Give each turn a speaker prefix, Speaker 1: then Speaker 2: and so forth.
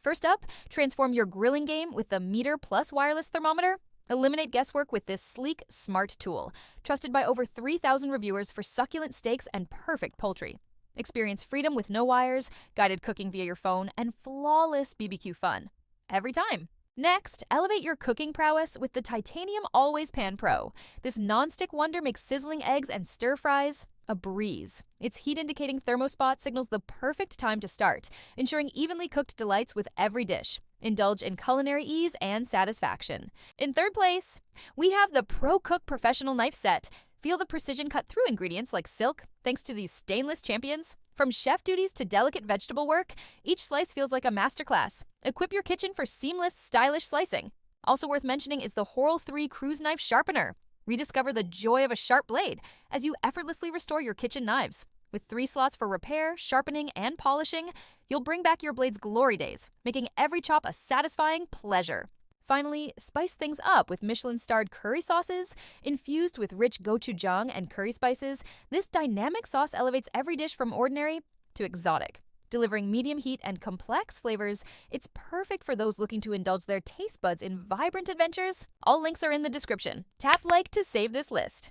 Speaker 1: First up, transform your grilling game with the Meter Plus wireless thermometer. Eliminate guesswork with this sleek, smart tool, trusted by over 3,000 reviewers for succulent steaks and perfect poultry. Experience freedom with no wires, guided cooking via your phone, and flawless BBQ fun. Every time. Next, elevate your cooking prowess with the Titanium Always Pan Pro. This non-stick wonder makes sizzling eggs and stir-fries a breeze. Its heat-indicating thermospot signals the perfect time to start, ensuring evenly cooked delights with every dish. Indulge in culinary ease and satisfaction. In third place, we have the ProCook Professional Knife Set. Feel the precision cut through ingredients like silk thanks to these stainless champions. From chef duties to delicate vegetable work, each slice feels like a masterclass. Equip your kitchen for seamless, stylish slicing. Also worth mentioning is the Horl 3 Cruise Knife Sharpener. Rediscover the joy of a sharp blade as you effortlessly restore your kitchen knives. With 3 slots for repair, sharpening, and polishing, you'll bring back your blade's glory days, making every chop a satisfying pleasure. Finally, spice things up with Michelin-Starred curry sauces. Infused with rich gochujang and curry spices, this dynamic sauce elevates every dish from ordinary to exotic. Delivering medium heat and complex flavors, it's perfect for those looking to indulge their taste buds in vibrant adventures. All links are in the description. Tap like to save this list.